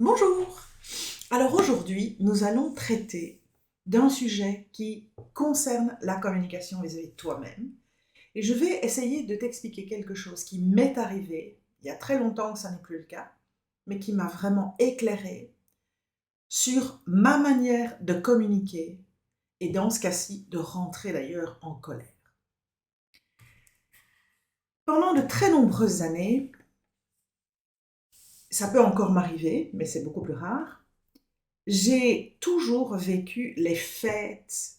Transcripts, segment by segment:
Bonjour! Alors aujourd'hui, nous allons traiter d'un sujet qui concerne la communication vis-à-vis de toi-même. Et je vais essayer de t'expliquer quelque chose qui m'est arrivé il y a très longtemps que ça n'est plus le cas, mais qui m'a vraiment éclairé sur ma manière de communiquer et dans ce cas-ci, de rentrer d'ailleurs en colère. Pendant de très nombreuses années, ça peut encore m'arriver, mais c'est beaucoup plus rare, j'ai toujours vécu les fêtes,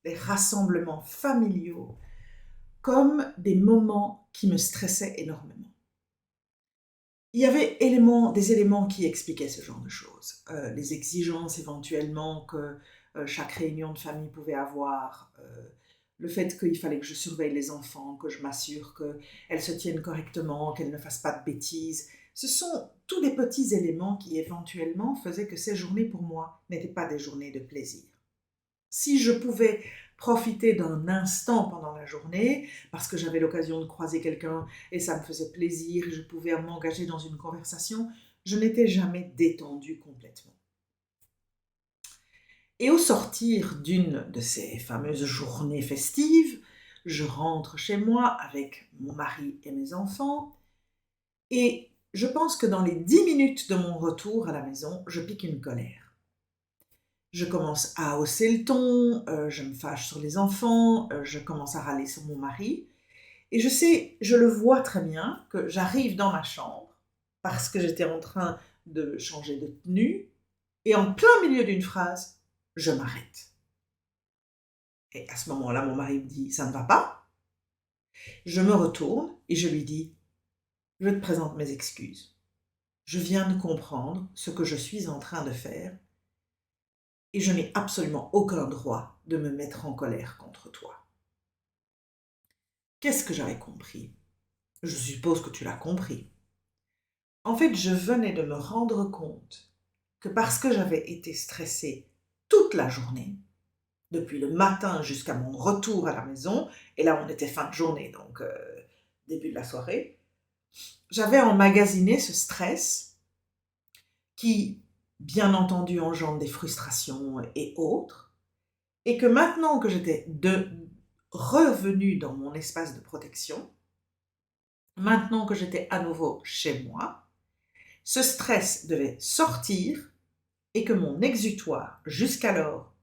les rassemblements familiaux comme des moments qui me stressaient énormément. Il y avait des éléments qui expliquaient ce genre de choses. Les exigences éventuellement que chaque réunion de famille pouvait avoir, le fait qu'il fallait que je surveille les enfants, que je m'assure qu'elles se tiennent correctement, qu'elles ne fassent pas de bêtises. Ce sont tous des petits éléments qui éventuellement faisaient que ces journées pour moi n'étaient pas des journées de plaisir. Si je pouvais profiter d'un instant pendant la journée, parce que j'avais l'occasion de croiser quelqu'un et ça me faisait plaisir et je pouvais m'engager dans une conversation, je n'étais jamais détendue complètement. Et au sortir d'une de ces fameuses journées festives, je rentre chez moi avec mon mari et mes enfants et je pense que dans les 10 minutes de mon retour à la maison, je pique une colère. Je commence à hausser le ton, je me fâche sur les enfants, je commence à râler sur mon mari. Et je le vois très bien que j'arrive dans ma chambre parce que j'étais en train de changer de tenue et en plein milieu d'une phrase, je m'arrête. Et à ce moment-là, mon mari me dit: «Ça ne va pas?» Je me retourne et je lui dis: «Je te présente mes excuses. Je viens de comprendre ce que je suis en train de faire et je n'ai absolument aucun droit de me mettre en colère contre toi.» Qu'est-ce que j'avais compris? Je suppose que tu l'as compris. En fait, je venais de me rendre compte que parce que j'avais été stressée toute la journée, depuis le matin jusqu'à mon retour à la maison, et là on était fin de journée, donc début de la soirée, j'avais emmagasiné ce stress qui, bien entendu, engendre des frustrations et autres, et que maintenant que j'étais revenue dans mon espace de protection, maintenant que j'étais à nouveau chez moi, ce stress devait sortir et que mon exutoire, jusqu'alors,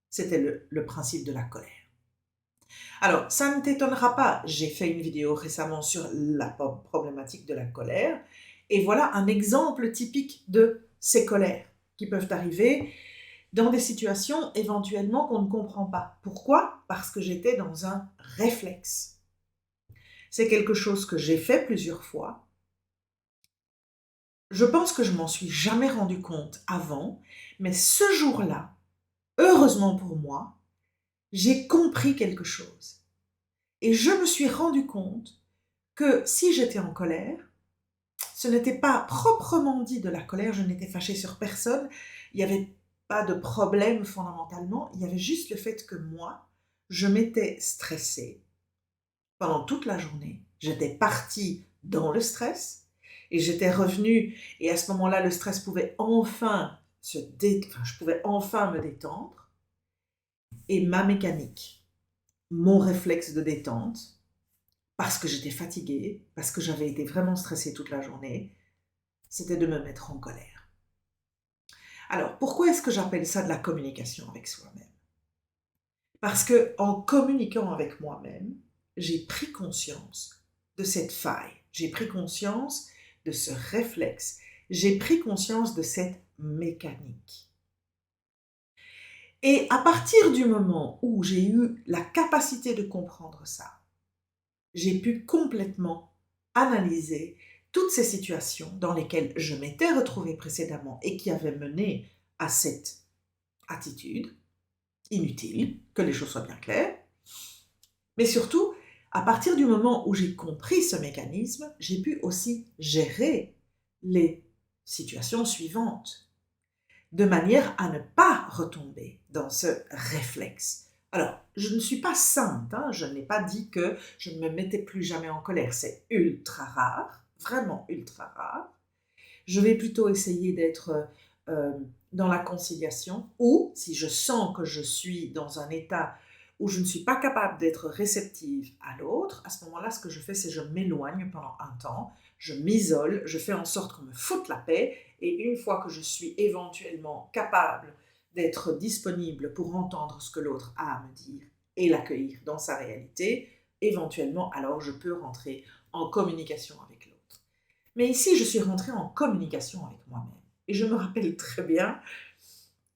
c'était le principe de la colère. Alors, ça ne t'étonnera pas, j'ai fait une vidéo récemment sur la problématique de la colère, et voilà un exemple typique de ces colères qui peuvent arriver dans des situations éventuellement qu'on ne comprend pas. Pourquoi? Parce que j'étais dans un réflexe. C'est quelque chose que j'ai fait plusieurs fois. Je pense que je m'en suis jamais rendu compte avant, mais ce jour-là, heureusement pour moi, j'ai compris quelque chose. Et je me suis rendu compte que si j'étais en colère, ce n'était pas proprement dit de la colère, je n'étais fâchée sur personne, il n'y avait pas de problème fondamentalement, il y avait juste le fait que moi, je m'étais stressée pendant toute la journée. J'étais partie dans le stress et j'étais revenue et à ce moment-là, le stress pouvait enfin je pouvais enfin me détendre et ma mécanique, mon réflexe de détente, parce que j'étais fatiguée, parce que j'avais été vraiment stressée toute la journée, c'était de me mettre en colère. Alors, pourquoi est-ce que j'appelle ça de la communication avec soi-même? Parce que en communiquant avec moi-même, j'ai pris conscience de cette faille, j'ai pris conscience de ce réflexe, j'ai pris conscience de cette mécanique. Et à partir du moment où j'ai eu la capacité de comprendre ça, j'ai pu complètement analyser toutes ces situations dans lesquelles je m'étais retrouvée précédemment et qui avaient mené à cette attitude inutile, que les choses soient bien claires. Mais surtout, à partir du moment où j'ai compris ce mécanisme, j'ai pu aussi gérer les situations suivantes, de manière à ne pas retomber dans ce réflexe. Alors, je ne suis pas sainte, hein, je n'ai pas dit que je ne me mettais plus jamais en colère, c'est ultra rare, vraiment ultra rare. Je vais plutôt essayer d'être euh, dans la conciliation, ou si je sens que je suis dans un état où je ne suis pas capable d'être réceptive à l'autre, à ce moment-là, ce que je fais, c'est que je m'éloigne pendant un temps, je m'isole, je fais en sorte qu'on me foute la paix, et une fois que je suis éventuellement capable d'être disponible pour entendre ce que l'autre a à me dire et l'accueillir dans sa réalité, éventuellement, alors je peux rentrer en communication avec l'autre. Mais ici, je suis rentrée en communication avec moi-même. Et je me rappelle très bien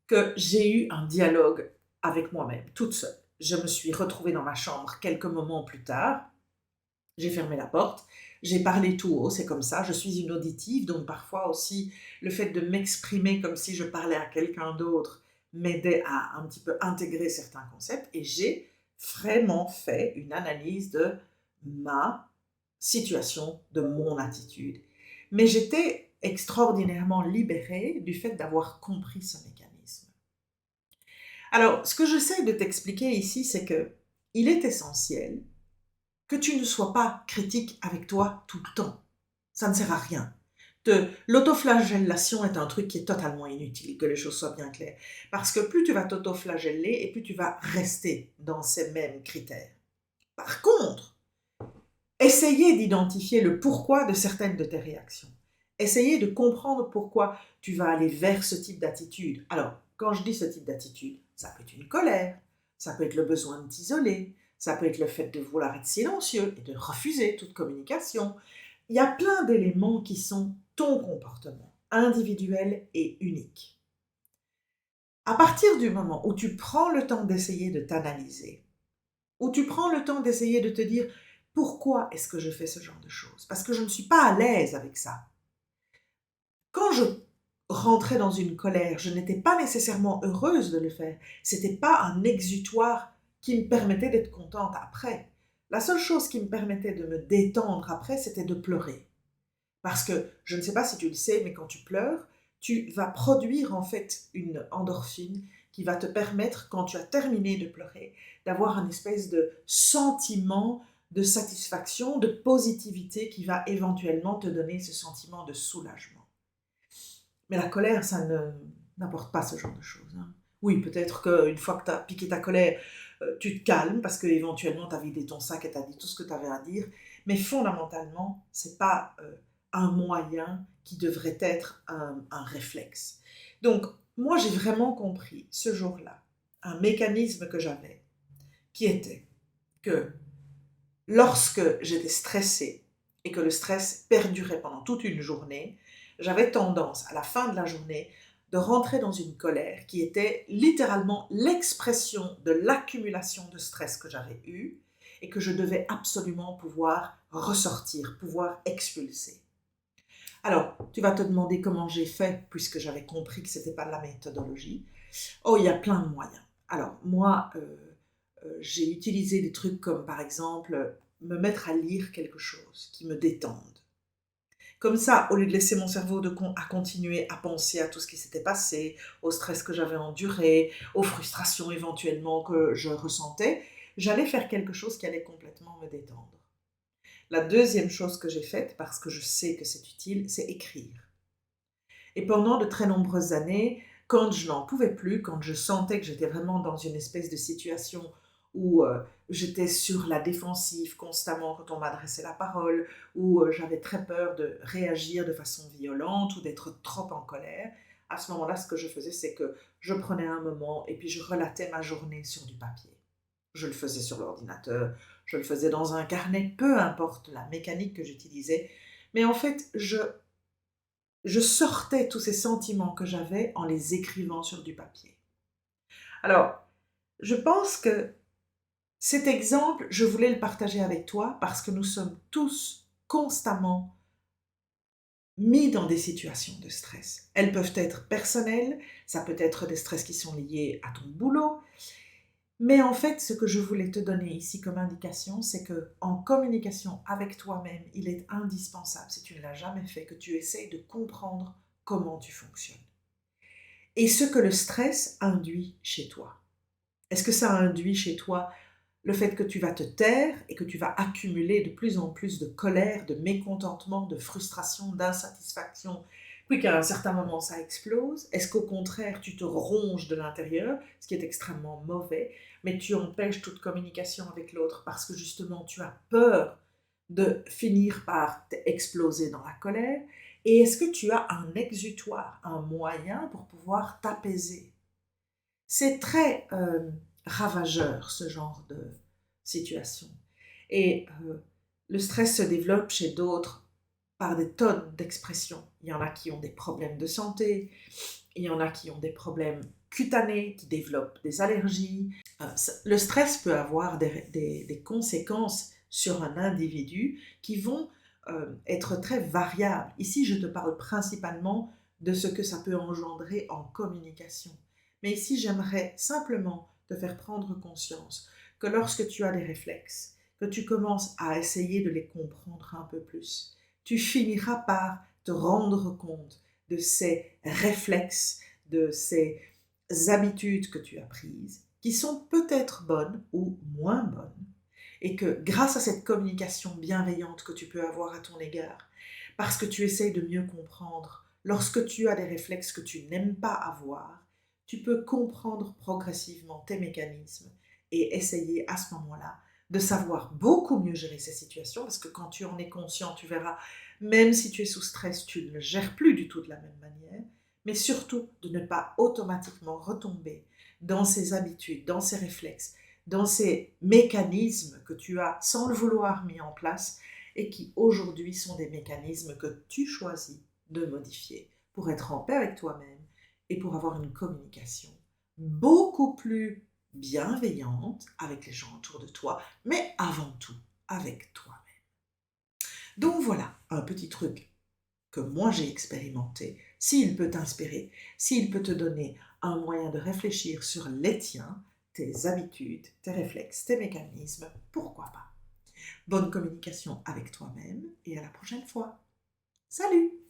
que j'ai eu un dialogue avec moi-même, toute seule. Je me suis retrouvée dans ma chambre quelques moments plus tard. J'ai fermé la porte, j'ai parlé tout haut, c'est comme ça. Je suis une auditive, donc parfois aussi le fait de m'exprimer comme si je parlais à quelqu'un d'autre m'aidait à un petit peu intégrer certains concepts. Et j'ai vraiment fait une analyse de ma situation, de mon attitude. Mais j'étais extraordinairement libérée du fait d'avoir compris ce mécanisme. Alors, ce que j'essaie de t'expliquer ici, c'est que il est essentiel que tu ne sois pas critique avec toi tout le temps. Ça ne sert à rien. L'autoflagellation est un truc qui est totalement inutile, que les choses soient bien claires. Parce que plus tu vas t'autoflageller et plus tu vas rester dans ces mêmes critères. Par contre, essayez d'identifier le pourquoi de certaines de tes réactions. Essayez de comprendre pourquoi tu vas aller vers ce type d'attitude. Alors, quand je dis ce type d'attitude, ça peut être une colère, ça peut être le besoin de t'isoler, ça peut être le fait de vouloir être silencieux et de refuser toute communication. Il y a plein d'éléments qui sont ton comportement, individuel et unique. À partir du moment où tu prends le temps d'essayer de t'analyser, où tu prends le temps d'essayer de te dire pourquoi est-ce que je fais ce genre de choses? Parce que je ne suis pas à l'aise avec ça. Quand je rentrais dans une colère, je n'étais pas nécessairement heureuse de le faire. C'était pas un exutoire qui me permettait d'être contente après. La seule chose qui me permettait de me détendre après, c'était de pleurer. Parce que, je ne sais pas si tu le sais, mais quand tu pleures, tu vas produire en fait une endorphine qui va te permettre, quand tu as terminé de pleurer, d'avoir une espèce de sentiment de satisfaction, de positivité qui va éventuellement te donner ce sentiment de soulagement. Mais la colère, n'apporte pas ce genre de choses, hein. Oui, peut-être qu'une fois que tu as piqué ta colère, tu te calmes parce qu'éventuellement tu as vidé ton sac et tu as dit tout ce que tu avais à dire. Mais fondamentalement, ce n'est pas un moyen qui devrait être un réflexe. Donc, moi, j'ai vraiment compris ce jour-là un mécanisme que j'avais qui était que lorsque j'étais stressée et que le stress perdurait pendant toute une journée, j'avais tendance, à la fin de la journée, de rentrer dans une colère qui était littéralement l'expression de l'accumulation de stress que j'avais eue et que je devais absolument pouvoir ressortir, pouvoir expulser. Alors, tu vas te demander comment j'ai fait, puisque j'avais compris que ce n'était pas de la méthodologie. Oh, il y a plein de moyens. Alors, moi, j'ai utilisé des trucs comme, par exemple, me mettre à lire quelque chose qui me détende. Comme ça, au lieu de laisser mon cerveau à continuer à penser à tout ce qui s'était passé, au stress que j'avais enduré, aux frustrations éventuellement que je ressentais, j'allais faire quelque chose qui allait complètement me détendre. La deuxième chose que j'ai faite, parce que je sais que c'est utile, c'est écrire. Et pendant de très nombreuses années, quand je n'en pouvais plus, quand je sentais que j'étais vraiment dans une espèce de situation où j'étais sur la défensive constamment quand on m'adressait la parole, où j'avais très peur de réagir de façon violente ou d'être trop en colère, à ce moment-là, ce que je faisais, c'est que je prenais un moment et puis je relatais ma journée sur du papier. Je le faisais sur l'ordinateur, je le faisais dans un carnet, peu importe la mécanique que j'utilisais, mais en fait, je sortais tous ces sentiments que j'avais en les écrivant sur du papier. Alors, je pense que cet exemple, je voulais le partager avec toi parce que nous sommes tous constamment mis dans des situations de stress. Elles peuvent être personnelles, ça peut être des stress qui sont liés à ton boulot, mais en fait, ce que je voulais te donner ici comme indication, c'est que en communication avec toi-même, il est indispensable, si tu ne l'as jamais fait, que tu essayes de comprendre comment tu fonctionnes et ce que le stress induit chez toi. Est-ce que ça induit chez toi le fait que tu vas te taire et que tu vas accumuler de plus en plus de colère, de mécontentement, de frustration, d'insatisfaction puis qu'à un certain moment ça explose? Est-ce qu'au contraire tu te ronges de l'intérieur, ce qui est extrêmement mauvais, mais tu empêches toute communication avec l'autre parce que justement tu as peur de finir par exploser dans la colère? Et est-ce que tu as un exutoire, un moyen pour pouvoir t'apaiser? C'est très ravageur ce genre de situation. Et le stress se développe chez d'autres par des tonnes d'expressions. Il y en a qui ont des problèmes de santé, il y en a qui ont des problèmes cutanés, qui développent des allergies. Le stress peut avoir des conséquences sur un individu qui vont être très variables. Ici, je te parle principalement de ce que ça peut engendrer en communication. Mais ici, j'aimerais simplement te faire prendre conscience que lorsque tu as des réflexes, que tu commences à essayer de les comprendre un peu plus, tu finiras par te rendre compte de ces réflexes, de ces habitudes que tu as prises, qui sont peut-être bonnes ou moins bonnes, et que grâce à cette communication bienveillante que tu peux avoir à ton égard, parce que tu essayes de mieux comprendre, lorsque tu as des réflexes que tu n'aimes pas avoir, tu peux comprendre progressivement tes mécanismes et essayer à ce moment-là de savoir beaucoup mieux gérer ces situations, parce que quand tu en es conscient, tu verras, même si tu es sous stress, tu ne le gères plus du tout de la même manière, mais surtout de ne pas automatiquement retomber dans ces habitudes, dans ces réflexes, dans ces mécanismes que tu as sans le vouloir mis en place et qui aujourd'hui sont des mécanismes que tu choisis de modifier pour être en paix avec toi-même et pour avoir une communication beaucoup plus bienveillante avec les gens autour de toi, mais avant tout avec toi-même. Donc voilà un petit truc que moi j'ai expérimenté. S'il peut t'inspirer, s'il peut te donner un moyen de réfléchir sur les tiens, tes habitudes, tes réflexes, tes mécanismes, pourquoi pas? Bonne communication avec toi-même et à la prochaine fois. Salut!